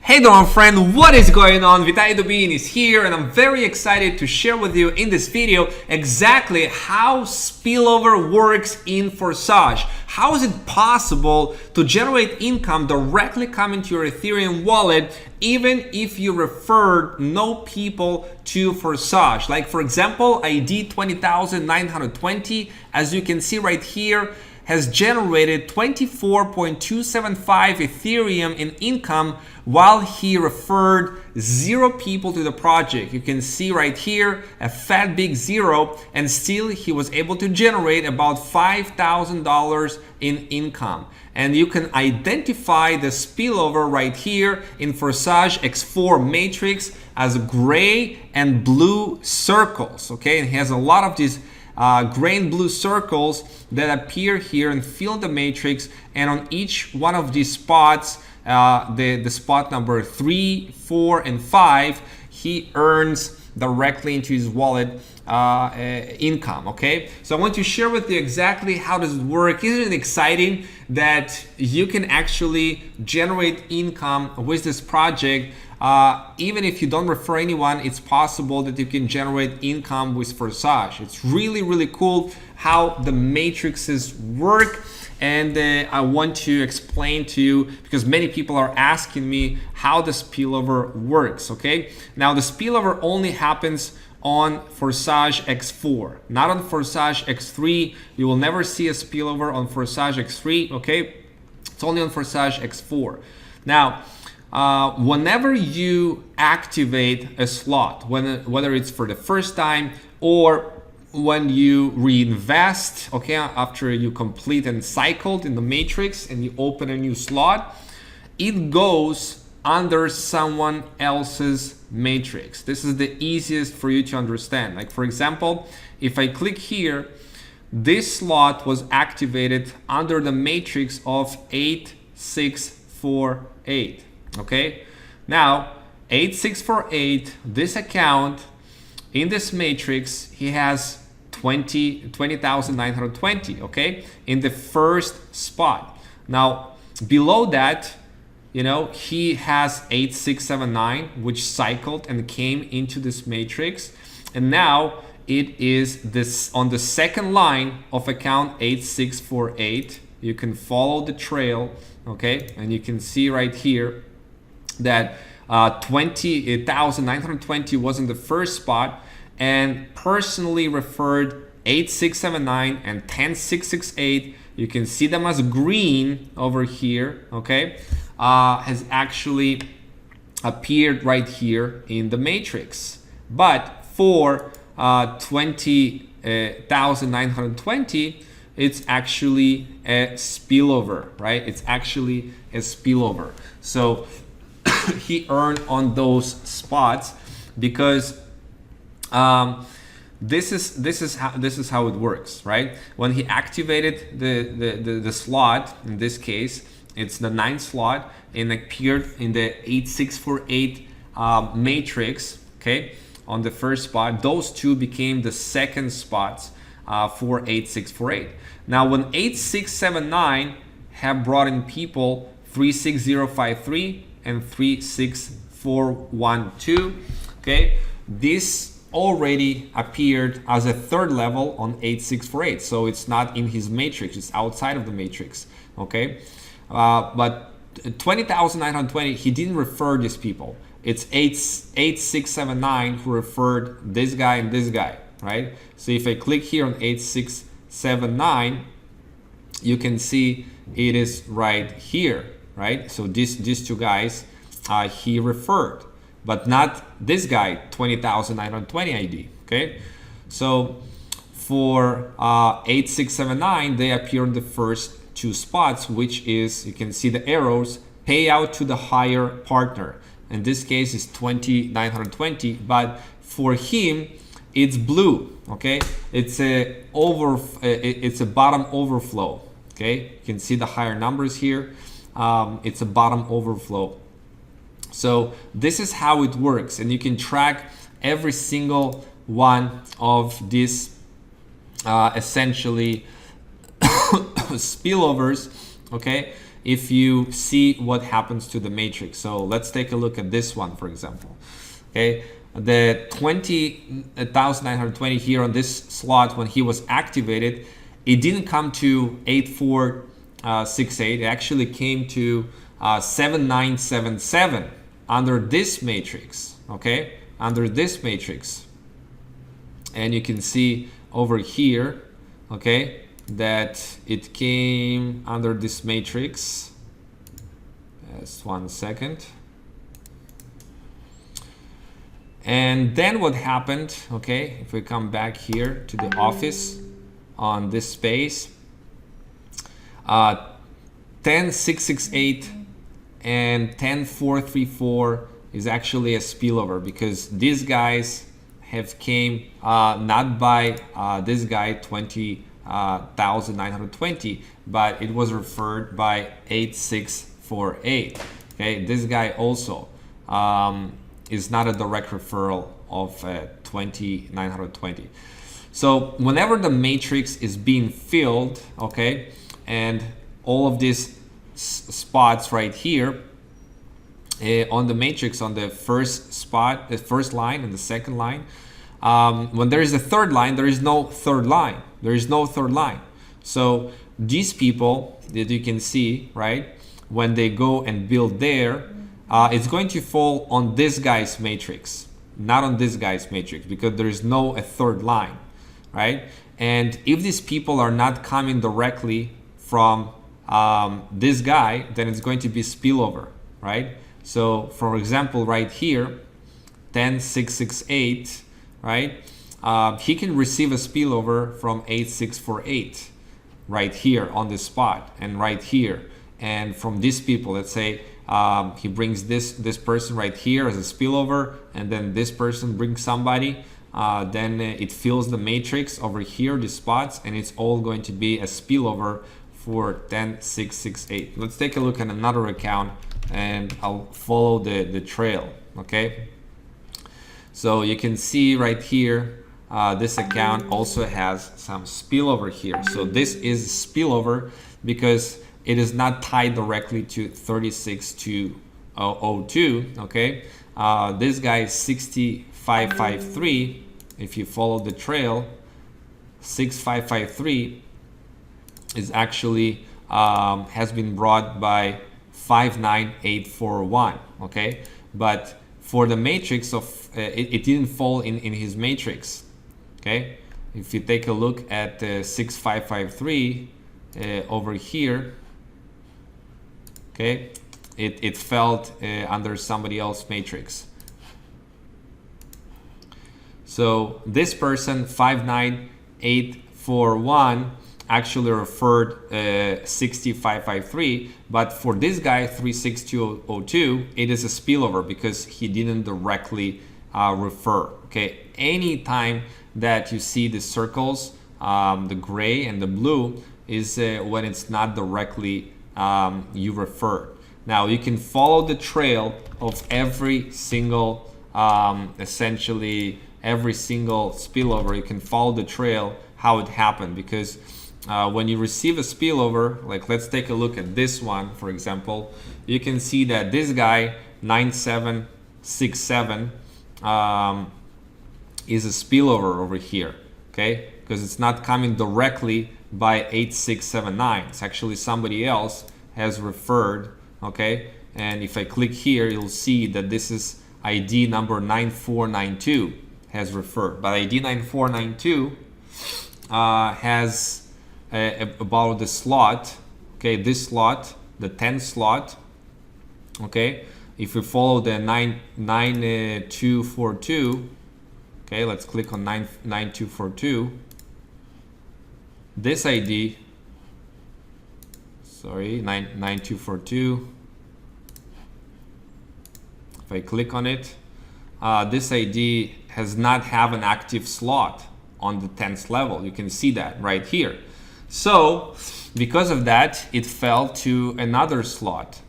Hey there, my friend, what is going on? Vitaly Dubin is here, and I'm very excited to share with you in this video exactly how spillover works in Forsage. How is it possible to generate income directly coming to your Ethereum wallet even if you referred no people to Forsage? Like, for example, ID 20,920, as you can see right here, has generated 24.275 Ethereum in income while he referred 0 people to the project. You can see right here a fat big 0, and still he was able to generate about $5,000 in income. And you can identify the spillover right here in Forsage X4 matrix as gray and blue circles. Okay, and he has a lot of these gray and blue circles that appear here and fill the matrix, and on each one of these spots, the spot number 3, 4, and 5, he earns directly into his wallet income. Okay, so I want to share with you exactly how does it work. Isn't it exciting that you can actually generate income with this project? Even if you don't refer anyone, it's possible that you can generate income with Forsage. It's really cool how the matrices work, and I want to explain to you because many people are asking me how the spillover works. Okay, now the spillover only happens on Forsage X4, not on Forsage X3. You will never see a spillover on Forsage X3. Okay, it's only on Forsage X4. Now, whenever you activate a slot, whether it's for the first time or when you reinvest, okay, after you complete and cycled in the matrix and you open a new slot, it goes under someone else's matrix. This is the easiest for you to understand. Like, for example, if I click here, this slot was activated under the matrix of 8648. Okay, now 8648, this account in this matrix, he has 20,920. Okay, in the first spot. Now below that, you know, he has 8679, which cycled and came into this matrix, and now it is this on the second line of account 8648. You can follow the trail, okay, and you can see right here that 20,920 was in the first spot, and personally referred 8679 and 10668. You can see them as green over here, okay, has actually appeared right here in the matrix. But for 20,920, it's actually a spillover, right? It's actually a spillover. So he earned on those spots because this is how it works, right? When he activated the slot, in this case it's the 9th slot, and appeared in the 8648 matrix, okay, on the first spot, those two became the second spots for 8648. Now when 8679 have brought in people 36053 and 36412, okay, this already appeared as a third level on 8648, so it's not in his matrix, it's outside of the matrix. Okay, but 20,920, he didn't refer these people. It's 8679 who referred this guy and this guy, right? So if I click here on 8679, you can see it is right here, right? So these two guys he referred, but not this guy, 20,920 ID. Okay, so for 8679, they appear in the first two spots, which is, you can see the arrows, payout to the higher partner. In this case is 20,920, but for him it's blue. Okay, it's a bottom overflow. Okay, you can see the higher numbers here. It's a bottom overflow. So this is how it works, and you can track every single one of these essentially spillovers. Okay, if you see what happens to the matrix. So let's take a look at this one, for example. Okay, the 20,920 here on this slot, when he was activated, it didn't come to 8468. It actually came to 7977 under this matrix. Okay, under this matrix. And you can see over here, okay, that it came under this matrix. Just 1 second. And then what happened, okay, if we come back here to the office on this space, 10668 and 10434 is actually a spillover, because these guys have came not by this guy 20,920, but it was referred by 8648. Okay, this guy also is not a direct referral of 20,920. So whenever the matrix is being filled, okay, and all of these spots right here on the matrix, on the first spot, the first line and the second line, when there is a third line, there is no third line. There is no third line. So these people that you can see, right, when they go and build there, it's going to fall on this guy's matrix, not on this guy's matrix, because there is no a third line, right? And if these people are not coming directly from this guy, then it's going to be spillover, right? So for example, right here, 10668, right? He can receive a spillover from 8648 right here on this spot, and right here. And from these people, let's say he brings this person right here as a spillover, and then this person brings somebody, then it fills the matrix over here, the spots, and it's all going to be a spillover for 10668. Let's take a look at another account and I'll follow the trail, okay? So you can see right here, this account also has some spillover here. So this is spillover because it is not tied directly to 36202, okay? This guy is 6553. If you follow the trail, 6553 is actually has been brought by 59841, okay? But for the matrix of it didn't fall in his matrix, okay? If you take a look at 6553 over here, okay, it fell under somebody else's matrix. So this person 59841 actually referred 6553, but for this guy 36202, it is a spillover because he didn't directly refer. Okay, anytime that you see the circles, the gray and the blue, is when it's not directly you referred. Now you can follow the trail of every single essentially every single spillover. You can follow the trail how it happened, because when you receive a spillover, like let's take a look at this one, for example, you can see that this guy 9767 is a spillover over here, okay, because it's not coming directly by 8679. It's actually somebody else has referred, okay? And if I click here, you'll see that this is ID number 9492 has referred, but ID 9492 has about the slot, okay, this slot, the 10th slot, okay. If we follow the 9242, okay, let's click on 9242. This ID, sorry, 9242. If I click on it, this ID has not have an active slot on the 10th level. You can see that right here. So because of that, it fell to another slot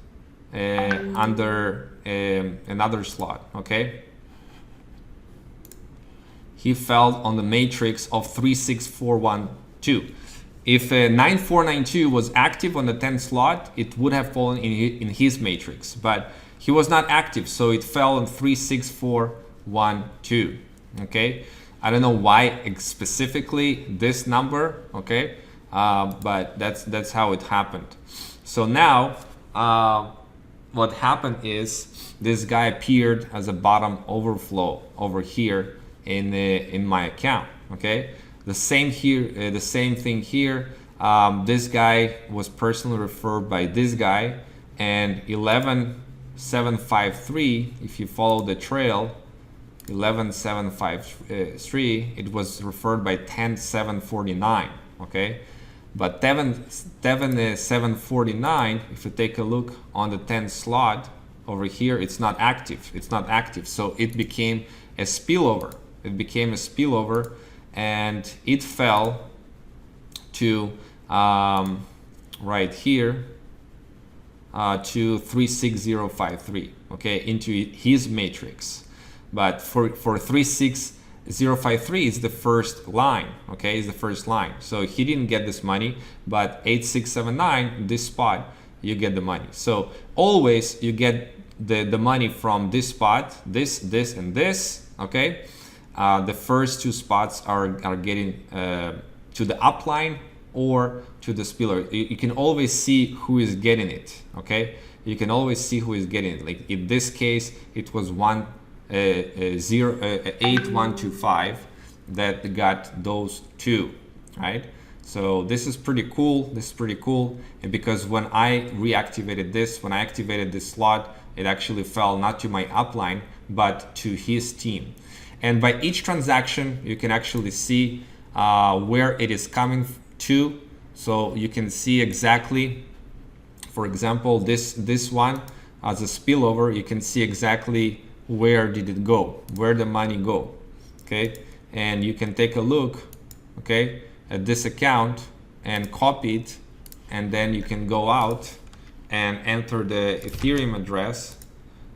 under another slot, okay? He fell on the matrix of 36412. If 9492 was active on the 10th slot, it would have fallen in his matrix, but he was not active, so it fell in 36412. Okay, I don't know why specifically this number. Okay, but that's how it happened. So now what happened is this guy appeared as a bottom overflow over here in my account. Okay, the same here, the same thing here. This guy was personally referred by this guy, and 11753, if you follow the trail, 11753, it was referred by 10749. Okay, but 749, if you take a look on the 10th slot over here, it's not active. It's not active, so it became a spillover. It became a spillover, and it fell to right here to 36053. Okay, into his matrix. But for 36053 is the first line. Okay, is the first line. So he didn't get this money, but 8679, this spot, you get the money. So always you get the money from this spot, this, and this. Okay, the first two spots are getting to the upline or to the spillover. You can always see who is getting it. Okay, you can always see who is getting it. Like in this case, it was 8125 that got those two, right? So this is pretty cool. This is pretty cool, and because when I reactivated this, when I activated this slot, it actually fell not to my upline but to his team. And by each transaction, you can actually see where it is coming to. So you can see exactly, for example, this one as a spillover, you can see exactly where did it go, where the money go. Okay, and you can take a look, okay, at this account and copy it, and then you can go out and enter the Ethereum address,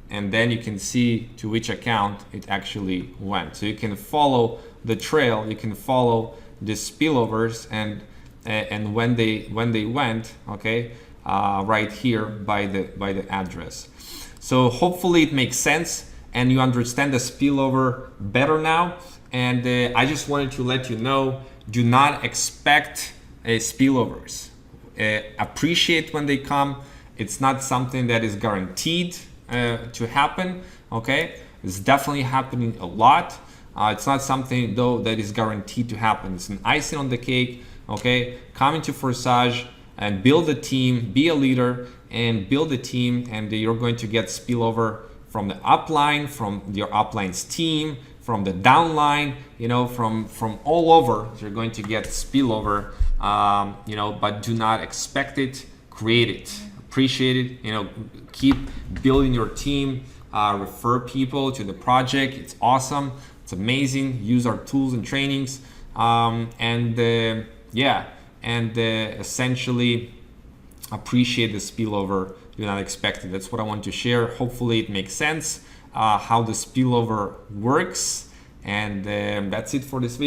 and then you can see to which account it actually went. So you can follow the trail, you can follow the spillovers and when they went, okay, right here by the address. So hopefully it makes sense and you understand the spillover better now. And I just wanted to let you know, do not expect spillovers. Appreciate when they come. It's not something that is guaranteed to happen. Okay, it's definitely happening a lot. It's not something though that is guaranteed to happen. It's an icing on the cake. Okay, come into Forsage and build a team, be a leader and build a team, and you're going to get spillover from the upline, from your upline's team, from the downline, you know, from all over. You're going to get spillover, you know, but do not expect it, create it, appreciate it, you know, keep building your team, refer people to the project. It's awesome, it's amazing. Use our tools and trainings, essentially appreciate the spillover. Do not expect it. That's what I want to share. Hopefully it makes sense how the spillover works, and that's it for this video.